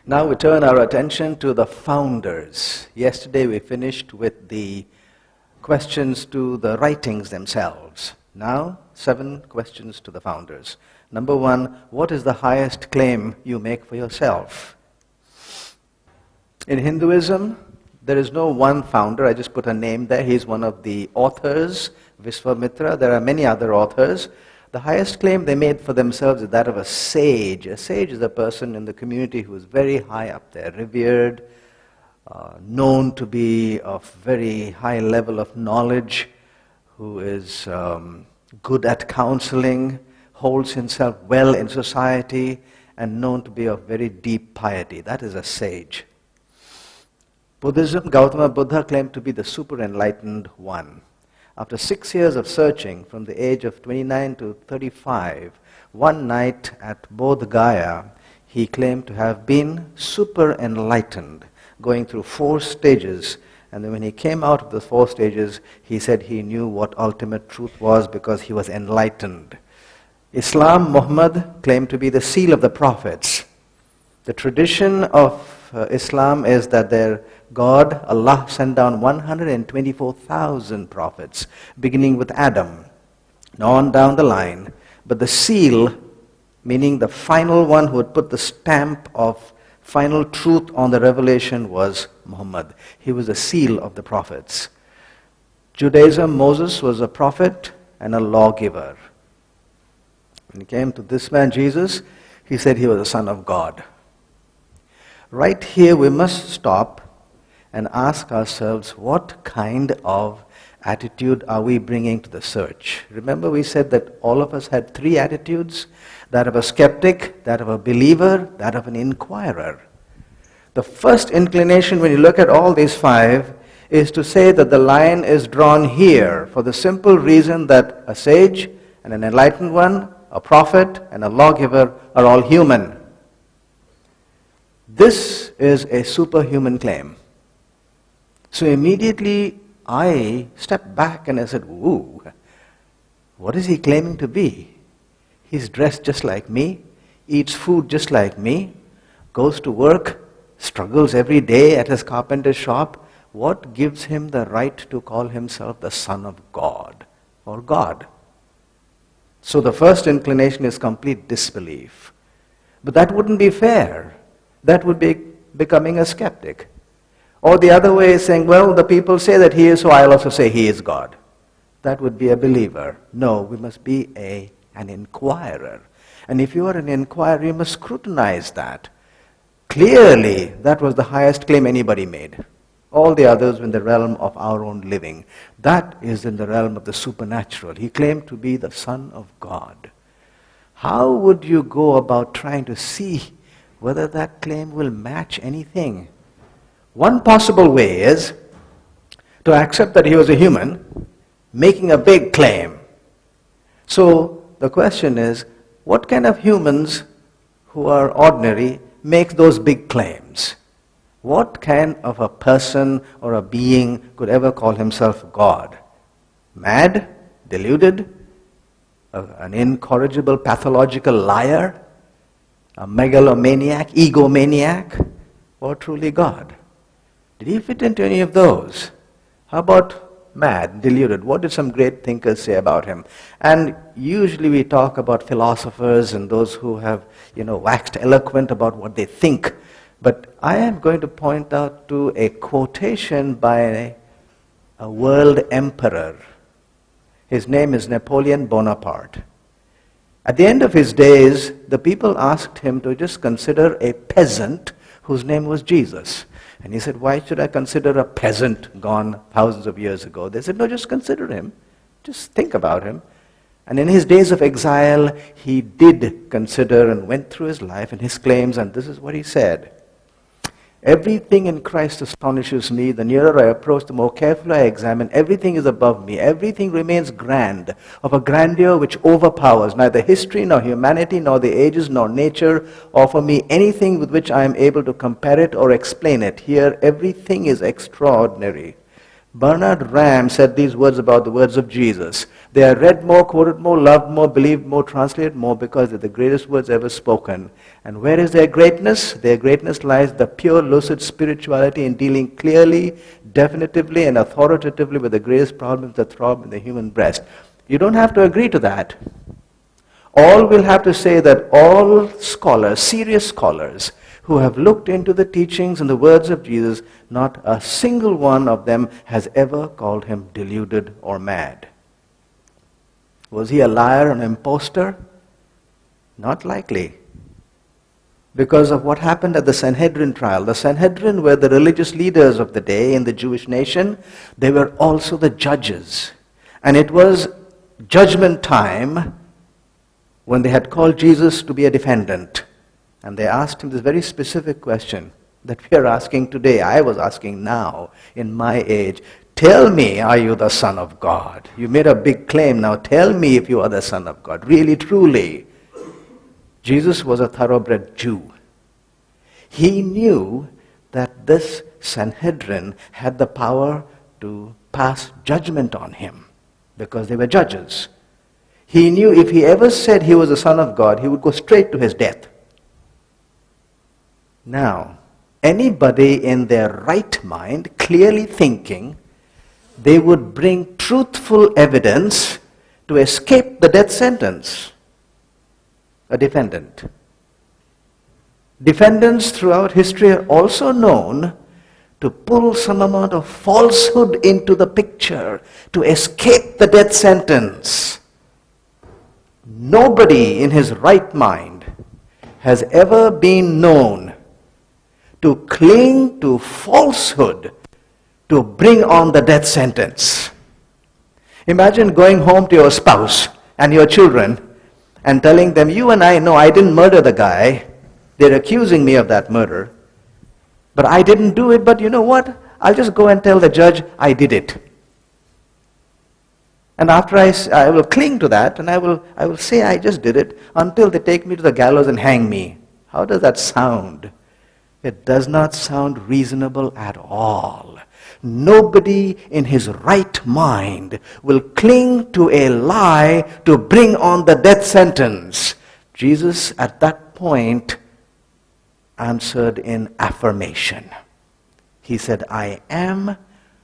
Now we turn our attention to the founders. Yesterday we finished with the questions to the writings themselves. Now, 7 questions to the founders. Number 1, what is the highest claim you make for yourself? In Hinduism, there is no one founder. I just put a name there. He's one of the authors, Viswamitra. There are many other authors. The highest claim they made for themselves is that of a sage. A sage is a person in the community who is very high up there, revered, known to be of very high level of knowledge, who is good at counseling, holds himself well in society, and known to be of very deep piety. That is a sage. Buddhism, Gautama Buddha claimed to be the super enlightened one. After 6 years of searching, from the age of 29 to 35, one night at Bodh Gaya, he claimed to have been super enlightened, going through 4 stages. And then when he came out of the 4 stages, he said he knew what ultimate truth was because he was enlightened. Islam, Muhammad claimed to be the seal of the prophets. The tradition of Islam is that their God, Allah, sent down 124,000 prophets, beginning with Adam, on down the line. But the seal, meaning the final one who would put the stamp of final truth on the revelation, was Muhammad. He was the seal of the prophets. Judaism, Moses was a prophet and a lawgiver. When he came to this man, Jesus, he said he was the Son of God. Right here we must stop and ask ourselves, what kind of attitude are we bringing to the search? Remember we said that all of us had 3 attitudes: that of a skeptic, that of a believer, that of an inquirer. The first inclination when you look at all these 5 is to say that the line is drawn here for the simple reason that a sage and an enlightened one, a prophet and a lawgiver are all human. This is a superhuman claim. So immediately I stepped back and I said, ooh, what is he claiming to be? He's dressed just like me, eats food just like me, goes to work, struggles every day at his carpenter's shop. What gives him the right to call himself the Son of God or God? So the first inclination is complete disbelief. But that wouldn't be fair. That would be becoming a skeptic. Or the other way is saying, well, the people say that he is, so I'll also say he is God. That would be a believer. No, we must be an inquirer. And if you are an inquirer, you must scrutinize that. Clearly, that was the highest claim anybody made. All the others were in the realm of our own living. That is in the realm of the supernatural. He claimed to be the Son of God. How would you go about trying to see whether that claim will match anything? One possible way is to accept that he was a human making a big claim. So the question is, what kind of humans who are ordinary make those big claims? What kind of a person or a being could ever call himself God? Mad? Deluded? An incorrigible pathological liar? A megalomaniac, egomaniac? Or truly God? Did he fit into any of those? How about mad, deluded? What did some great thinkers say about him? And usually we talk about philosophers and those who have, waxed eloquent about what they think. But I am going to point out to a quotation by a world emperor. His name is Napoleon Bonaparte. At the end of his days, the people asked him to just consider a peasant whose name was Jesus. And he said, why should I consider a peasant gone thousands of years ago? They said, no, just consider him. Just think about him. And in his days of exile, he did consider and went through his life and his claims, and this is what he said. Everything in Christ astonishes me. The nearer I approach, the more carefully I examine. Everything is above me. Everything remains grand, of a grandeur which overpowers. Neither history, nor humanity, nor the ages, nor nature offer me anything with which I am able to compare it or explain it. Here, everything is extraordinary. Bernard Ram said these words about the words of Jesus. They are read more, quoted more, loved more, believed more, translated more because they're the greatest words ever spoken. And where is their greatness? Their greatness lies the pure, lucid spirituality in dealing clearly, definitively, and authoritatively with the greatest problems that throb in the human breast. You don't have to agree to that. All we'll have to say that all scholars, serious scholars, who have looked into the teachings and the words of Jesus, not a single one of them has ever called him deluded or mad. Was he a liar, an impostor? Not likely. Because of what happened at the Sanhedrin trial. The Sanhedrin were the religious leaders of the day in the Jewish nation. They were also the judges. And it was judgment time when they had called Jesus to be a defendant. And they asked him this very specific question that we are asking today. I was asking now in my age. Tell me, are you the Son of God? You made a big claim. Now tell me if you are the Son of God. Really, truly. Jesus was a thoroughbred Jew. He knew that this Sanhedrin had the power to pass judgment on him because they were judges. He knew if he ever said he was the Son of God, he would go straight to his death. Now, anybody in their right mind, clearly thinking, they would bring truthful evidence to escape the death sentence. A defendant. Defendants throughout history are also known to pull some amount of falsehood into the picture to escape the death sentence. Nobody in his right mind has ever been known to cling to falsehood to bring on the death sentence. Imagine going home to your spouse and your children and telling them, you and I know I didn't murder the guy. They're accusing me of that murder. But I didn't do it, but you know what? I'll just go and tell the judge I did it. And after I will cling to that and I will say I just did it until they take me to the gallows and hang me. How does that sound? It does not sound reasonable at all. Nobody in his right mind will cling to a lie to bring on the death sentence. Jesus at that point answered in affirmation. He said, I am,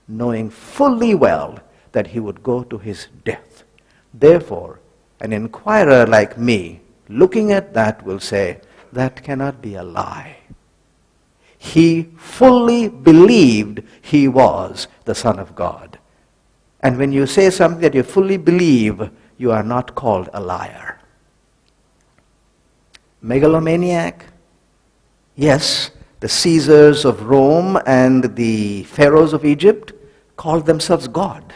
knowing fully well that he would go to his death. Therefore, an inquirer like me, looking at that, will say, that cannot be a lie. He fully believed he was the Son of God. And when you say something that you fully believe, you are not called a liar. Megalomaniac? Yes, the Caesars of Rome and the pharaohs of Egypt called themselves God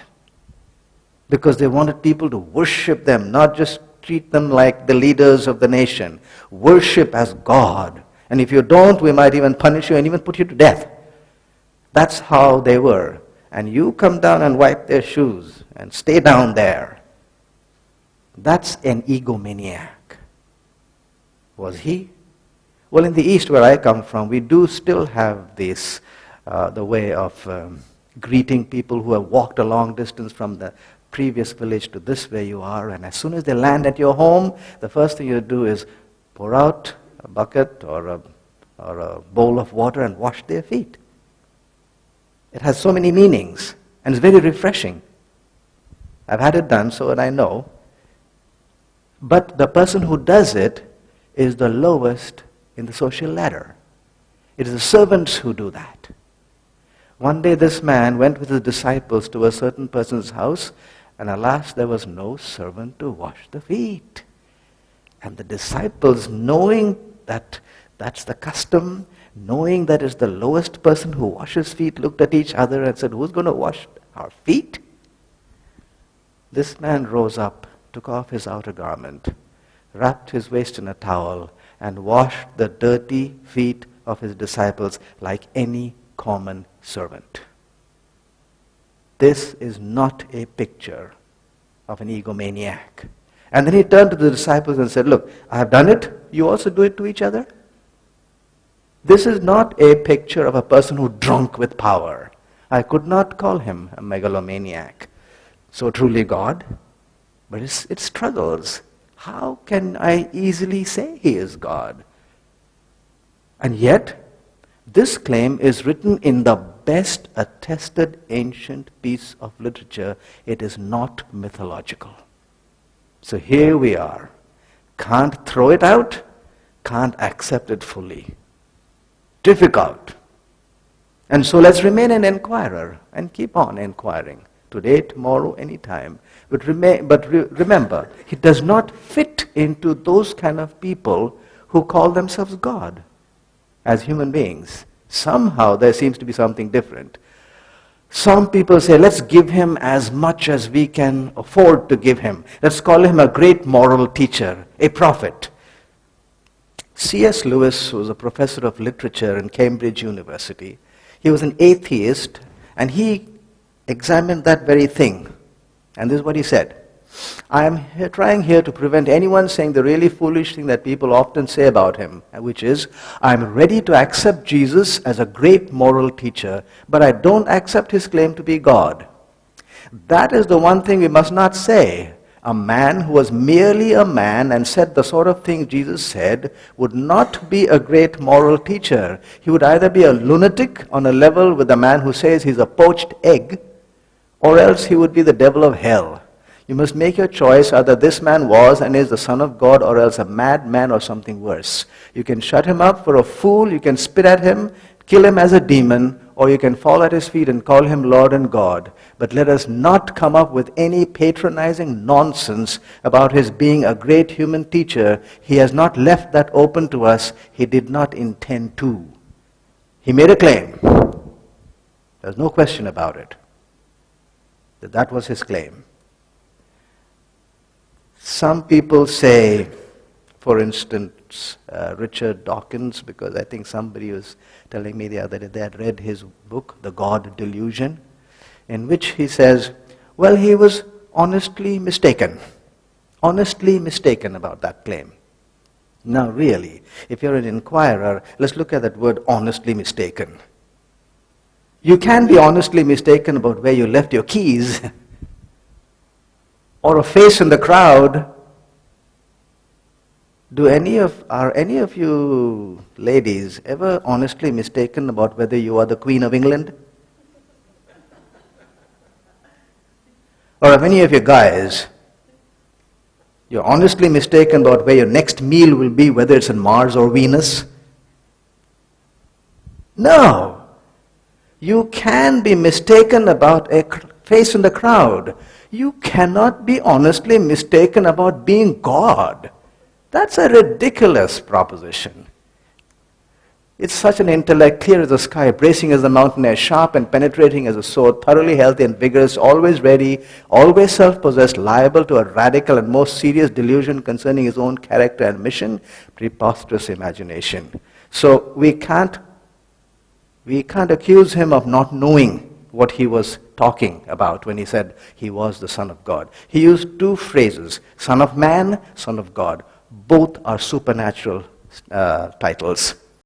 because they wanted people to worship them, not just treat them like the leaders of the nation. Worship as God. And if you don't, we might even punish you and even put you to death. That's how they were. And you come down and wipe their shoes and stay down there. That's an egomaniac. Was he? Well, in the East where I come from, we do still have this, the way of greeting people who have walked a long distance from the previous village to this where you are. And as soon as they land at your home, the first thing you do is pour out a bucket or a bowl of water and wash their feet. It has so many meanings and it's very refreshing. I've had it done, so that I know. But the person who does it is the lowest in the social ladder. It is the servants who do that. One day this man went with his disciples to a certain person's house, and alas, there was no servant to wash the feet. And the disciples, knowing that that's the custom, knowing that it's the lowest person who washes feet, looked at each other and said, who's going to wash our feet? This man rose up, took off his outer garment, wrapped his waist in a towel, and washed the dirty feet of his disciples like any common servant. This is not a picture of an egomaniac. And then he turned to the disciples and said, look, I have done it. You also do it to each other. This is not a picture of a person who drunk with power. I could not call him a megalomaniac, so truly God, but it struggles. How can I easily say he is God? And yet, this claim is written in the best attested ancient piece of literature. It is not mythological. So here we are. Can't throw it out, can't accept it fully. Difficult. And so let's remain an inquirer and keep on inquiring. Today, tomorrow, anytime. But remember, it does not fit into those kind of people who call themselves God as human beings. Somehow there seems to be something different. Some people say, let's give him as much as we can afford to give him. Let's call him a great moral teacher, a prophet. C.S. Lewis was a professor of literature in Cambridge University. He was an atheist, and he examined that very thing. And this is what he said. I am trying here to prevent anyone saying the really foolish thing that people often say about him, which is, I'm ready to accept Jesus as a great moral teacher, but I don't accept his claim to be God. That is the one thing we must not say. A man who was merely a man and said the sort of things Jesus said would not be a great moral teacher. He would either be a lunatic on a level with the man who says he's a poached egg, or else he would be the devil of hell. You must make your choice. Either this man was and is the Son of God, or else a madman or something worse. You can shut him up for a fool, you can spit at him, kill him as a demon, or you can fall at his feet and call him Lord and God. But let us not come up with any patronizing nonsense about his being a great human teacher. He has not left that open to us. He did not intend to. He made a claim. There's no question about it. That was his claim. Some people say, for instance, Richard Dawkins, because I think somebody was telling me the other day they had read his book, The God Delusion, in which he says, well, he was honestly mistaken about that claim. Now really, if you're an inquirer, let's look at that word honestly mistaken. You can be honestly mistaken about where you left your keys, or a face in the crowd. Are any of you ladies ever honestly mistaken about whether you are the Queen of England? Or have any of you guys, you're honestly mistaken about where your next meal will be, whether it's on Mars or Venus? No. You can be mistaken about a face in the crowd. You cannot be honestly mistaken about being God. That's a ridiculous proposition. It's such an intellect, clear as the sky, bracing as the mountain air, sharp and penetrating as a sword, thoroughly healthy and vigorous, always ready, always self-possessed, liable to a radical and most serious delusion concerning his own character and mission, preposterous imagination. So we can't accuse him of not knowing what he was talking about when he said he was the Son of God. He used two phrases, Son of Man, Son of God. Both are supernatural titles.